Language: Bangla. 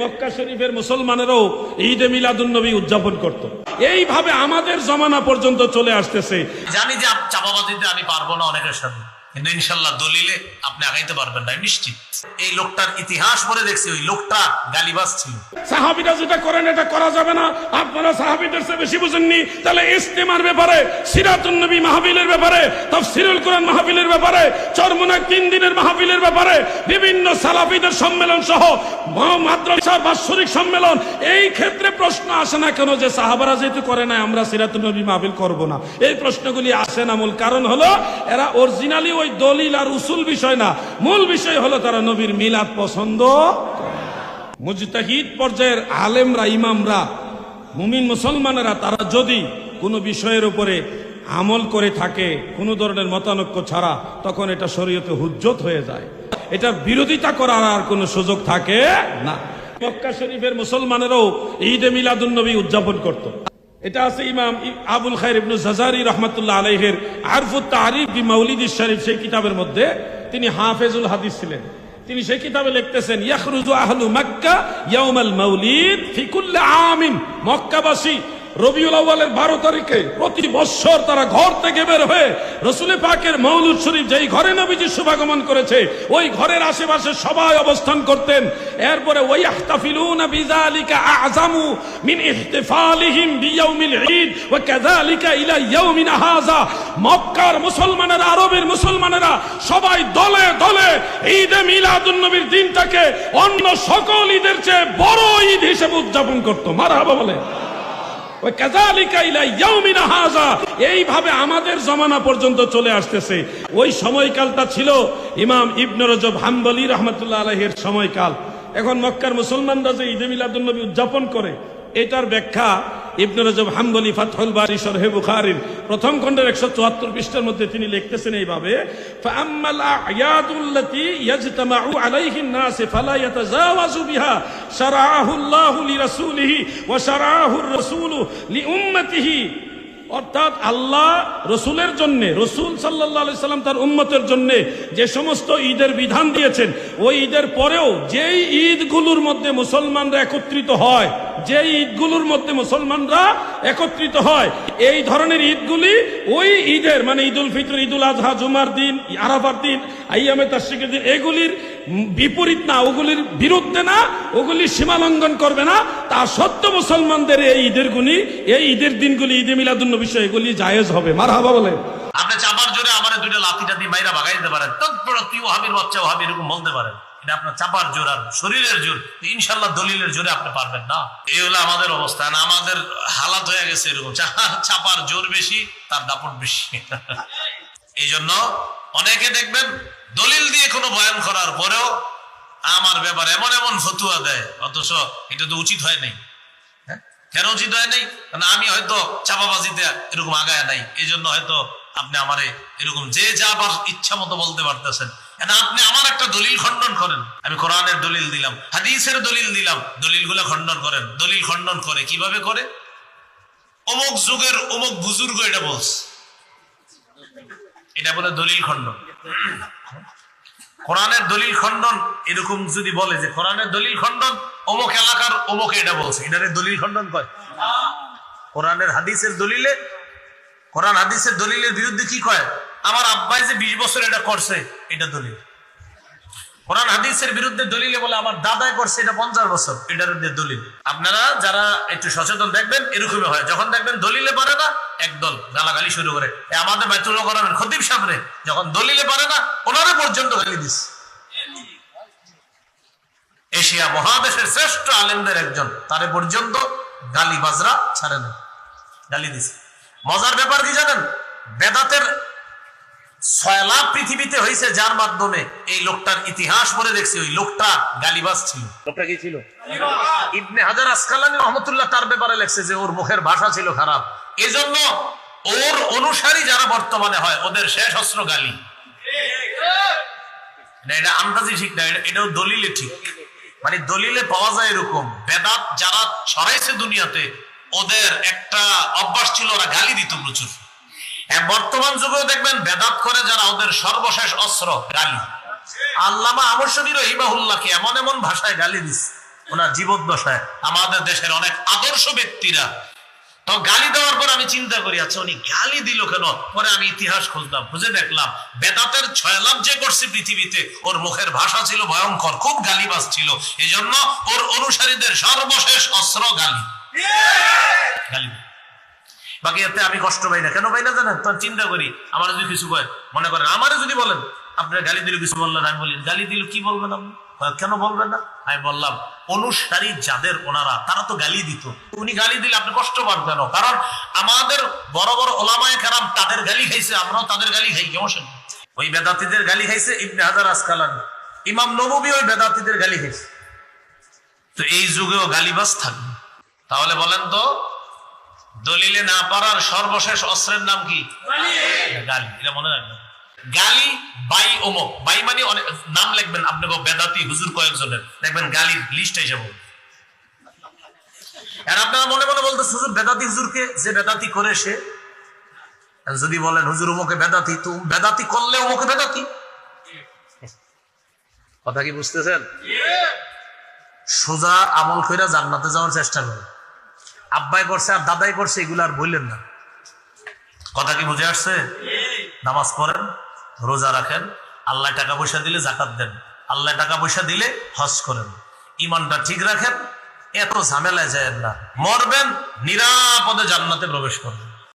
মক্কা শরীফের মুসলমানেরাও ঈদে মিলাদুন্নবী উদযাপন করত। এইভাবে আমাদের জমানা পর্যন্ত চলে আসতেছে। জানি যে চাপাবাজিতে আমি পারবো না অনেকের সাথে, কিন্তু ইনশাল্লাহ দলিলে আপনি আগাইতে পারবেন না নিশ্চিত। এই লোকটার ইতিহাস পড়ে দেখছি, ওই লোকটা গালিবাজ ছিল। সাহাবীরা যেটা করেন এটা করা যাবে না। আপনারা সাহাবীদের চেয়ে বেশি বুঝেননি। তাহলে ইজতেমার ব্যাপারে, সিরাতুন নবী মাহফিলের ব্যাপারে, তাফসীরুল কোরআন মাহফিলের ব্যাপারে, চরমোনাই 3 দিনের মাহফিলের ব্যাপারে, বিভিন্ন সালাফীদের সম্মেলন সহ মাদ্রাসার বাৎসরিক সম্মেলন, এই ক্ষেত্রে প্রশ্ন আসে না কেন যে সাহাবারা যেহেতু করে না আমরা সিরাতুন নবী মাহফিল করব না? এই প্রশ্নগুলি আসে না। মূল কারণ হলো এরা অরিজিনালি ওই দলিল আর উসুল বিষয় না, মূল বিষয় হলো তারা নবীর মিলাদ পছন্দ করে। মুজতাহিদ পর্যায়ের আলেমরা, ইমামরা, মুমিন মুসলমানেরা তারা যদি কোনো বিষয়ের উপরে আমল করে থাকে কোনো ধরনের মতানৈক্য ছাড়া, তখন এটা শরীয়তে হুজ্জত হয়ে যায়। এটার বিরোধিতা করার আর কোনো সুযোগ থাকে না। মক্কা শরীফের মুসলমানেরাও ঈদে মিলাদুন্নবী উদযাপন করত। এটা আছে ইমাম আবুল খায়র ইবনে জাজারি রাহমাতুল্লাহ আলাইহির আরফুত তারিফ বি মাউলিদিশ শরীফ, সেই কিতাবের মধ্যে তিনি হাফেজুল হাদিস ছিলেন। তিনি সেই কিতাবে লিখতেছেন, ইয়াখরুজু আহলু মক্কা ইয়াউমাল মাউলিদ ফি কুল্লি আমিন। মক্কাবাসী রবিউল আউয়ালের 12 তারিখে প্রতি বছর তারা ঘর থেকে বের হয়ে রাসূল পাকের মাউলুদ শরীফ, যেই ঘরে নবীজি শুভাগমন করেছে, ওই ঘরের আশেপাশে সবাই অবস্থান করতেন। এরপরে ওয়াইহতাফিলুনা বিযালিকা আ'যামু মিন ইহতিফালিহিম বিয়াউমিল ঈদ ওয়া কাযালিকা ইলা ইয়াউমিনা হাযা। মক্কার মুসলমানেরা, আরবের মুসলমানেরা সবাই দলে দলে ঈদে মিলাদুন নবীর দিনটাকে অন্য সকল ঈদের চেয়ে বড় ঈদ হিসেবে উদযাপন করত। মারহাবা বলে। এইভাবে আমাদের জমানা পর্যন্ত চলে আসতেছে। ওই সময়কালটা ছিল ইমাম ইবনে রজব হাম্বলী রাহমাতুল্লাহ আলাইহির সময়কাল। এখন মক্কার মুসলমানরা যে ঈদে মিলাদুন নবী উদযাপন করে, এটার ব্যাখ্যা ইবনে রজব হাম্বলী ফাতহুল বারী শরহে বুখারীর প্রথম খণ্ডের 174 পৃষ্ঠার মধ্যে তিনি লিখতেছেন এইভাবে, ফাআম্মাল আ'য়াদুল্লাতী ইয়াজতামাউ আলাইহিন নাস ফালা ইয়াতাজাওয়াজু বিহা শারাআহুল্লাহু লিরাসূলিহি ওয়া শারাআহুর রাসূলু লিউম্মতিহি। অর্থাৎ আল্লাহ রসুলের জন্য, রসুল সাল্লাল্লাহু আলাইহি সাল্লাম তার উম্মতের জন্য যে সমস্ত ঈদের বিধান দিয়েছেন, ওই ঈদের পরেও যেই ঈদগুলোর মধ্যে মুসলমানরা একত্রিত হয়, যে ঈদগুলোর মধ্যে মুসলমানরা একত্রিত হয়, এই ধরনের ঈদগুলি ওই ঈদের মানে ঈদুল ফিতর, ঈদুল আজহা, জুমার দিন, আরাফার দিন, আইয়ামে তাশরিকের দিন, এগুলির বিপরীত না, ওগুলির বিরুদ্ধে না, ওগুলি সীমা লঙ্ঘন করবে না। তা সত্ত্বেও মুসলমানদের এই ঈদের গুলি, এই ঈদের দিনগুলি, ঈদে মিলাদুন নবী, এগুলি জায়েজ হবে। মারহাবা বলে। আপনি চাপার জোরে আমারে দুইটা লাঠিটা দিয়ে মাইরা ভাগাই দিতে পারেন, তৎপর তুই ওহাবির বাচ্চা ওহাবি এরকম বলতে পারেন। এটা আপনার চাপার জোর আর শরীরের জোর, ইনশাল্লাহ দলিলের জোরে আপনি পারবেন না। এই হলো আমাদের অবস্থা। আমাদের হালাত হয়ে গেছে এরকম, চাপার জোর বেশি, তার দাপট বেশি। এই জন্য অনেকে দেখবেন দলিল দিয়ে কোনো বয়ান করার পরেও আমার ব্যাপারে এমন এমন ফতুয়া দেয়, অথচ এটা তো উচিত হয় নাই। কেন উচিত হয় নাই? কারণ আমি হয়তো চাপাবাজিতে এরকম আগায় নাই, এই জন্য হয়তো আপনি আমারে এরকম যে যা আবার ইচ্ছা মতো বলতে পারতেছেন। আপনি আমার একটা দলিল খণ্ডন করেন, আমি কোরআনের দলিল দিলাম, হাদিসের দলিল দিলাম, দলিলগুলো খণ্ডন করেন। দলিল খণ্ডন করে কিভাবে করে? অমুক যুগের অমুক বুজুর্গ এটা বলছে, এটা বলে দলিল খণ্ডন। কোরআনের দলিল খণ্ডন এরকম যদি বলে যে কোরআনের দলিল খণ্ডন অমুক এলাকার অমুকে এটা বলছে, এটারে দলিল খণ্ডন কয়? কোরআনের হাদিসের দলিলে, কোরআন হাদিসের দলিলের বিরুদ্ধে কি কয়? আমার আব্বাই যে 20 বছর এটা করছে, এটা দলিল। কোরআন হাদিসের বিরুদ্ধে দলিলে বলে আমার দাদাই করছে, এটা 50 বছর, এটার দলিল। আপনারা যারা একটু সচেতন দেখবেন এরকমই হয়। যখন দেখবেন দলিলে পারে না, একদল গালাগালি শুরু করে। আমাদের বাইতুল কোরআনের খতিব সাহেবরে যখন দলিলে পারে না, ওনারা পর্যন্ত গালি দিস। এশিয়া মহাদেশের শ্রেষ্ঠ আলেমদের একজন, তারে পর্যন্ত গালি বাজরা ছাড়ে না, গালি দিছে। মজার ব্যাপার কি জানেন? বেদাতের 6 লাখ পৃথিবীতে হয়েছে, যার মাধ্যমে এই লোকটার ইতিহাস পড়ে দেখছি, ওই লোকটা গালিবাজ ছিল। লোকটা কি ছিল? ইবনে হাজার আসকালানী রহমতুল্লাহ তার ব্যাপারে লেখছে যে ওর মুখের ভাষা ছিল খারাপ। এজন্য ওর অনুসারী যারা বর্তমানে হয়, ওদের শেষ অস্ত্র গালি। এটা আন্দাজি ঠিক না, এটাও দলিলে ঠিক। মানে দলিলে পাওয়া যায় এরকম। বেদাত যারা ছড়াইছে দুনিয়াতে, ওদের একটা অভ্যাস ছিল, ওরা গালি দিত প্রচুর। বর্তমান যুগেও দেখবেন বেদাত করে যারা, ওদের সর্বশেষ অস্ত্র গালি। আল্লামা আমর শরী রহিমাহুল্লাহকে এমন এমন ভাষায় গালি দিচ্ছে, ওনার জীবদ্দশায় আমাদের দেশের অনেক আদর্শ ব্যক্তিরা তো গালি দেওয়ার পর আমি চিন্তা করি, আচ্ছা উনি গালি দিল কেন? পরে আমি ইতিহাস খুঁজলাম, খুঁজে দেখলাম বেদাতের 6 লাভ যে করছে পৃথিবীতে, ওর মুখের ভাষা ছিল ভয়ঙ্কর, খুব গালিবাজ ছিল। এই জন্য ওর অনুসারীদের সর্বশেষ অস্ত্র গালি। গালি বাকি এতে আমি কষ্ট পাই না। কেন পাই না জানেন? তখন চিন্তা করি, আমার যদি কিছু কয়, মনে করেন আমারে যদি বলেন আপনার গালি দিল, কিছু বললেন, আমি বলি গালি দিল, কি বলবেন আপনি? কেন বলবেন না? আমি বললাম অনুসারী যাদের ওনারা, তারা তো গালি দিত, উনি গালি দিলে আপনি কষ্ট পান কেন? কারণ আমাদের বড় বড় ওলামায়ে কেরাম তাদের গালি খাইছে, আমরাও তাদের গালি খাই। কেমন? ওই বেদাতীদের গালি খাইছে ইবনে হাজার আসকালানী, ইমাম নববী ওই বেদাতীদের গালি খাইছে। তো এই যুগেও গালিবাজ থাকবে। তাহলে বলেন তো, দলিলে না পারার সর্বশেষ অস্ত্রের নাম কি? গালি। এটা মনে রাখবেন। গালি বাই অমুক, বাই মানে অনেক নাম লিখবেন আপনি, বেদাতি হুজুর কয়েকজনের, দেখবেন গালির লিস্ট হিসেবে। আর আপনারা মনে মনে বলতে, হুজুর বেদাতি হুজুরকে, যে বেদাতি করে সে। যদি বলেন হুজুর অমুকে বেদাতি, তো বেদাতি করলে অমুকে বেদাতি। কথা কি বুঝতেছেন? সোজা আমল কইরা জান্নাতে যাওয়ার চেষ্টা করেন। আব্বাই করছে আর দাদাই করছে, এগুলো আর বললেন না। কথা কি বুঝে আসছে? নামাজ পড়েন, রোজা রাখেন, আল্লাহ টাকা পয়সা দিলে যাকাত দেন, আল্লাহ টাকা পয়সা দিলে হজ করেন, ইমানটা ঠিক রাখেন, এত ঝামেলায় যায় না, মরবেন নিরাপদে জান্নাতে প্রবেশ করবেন।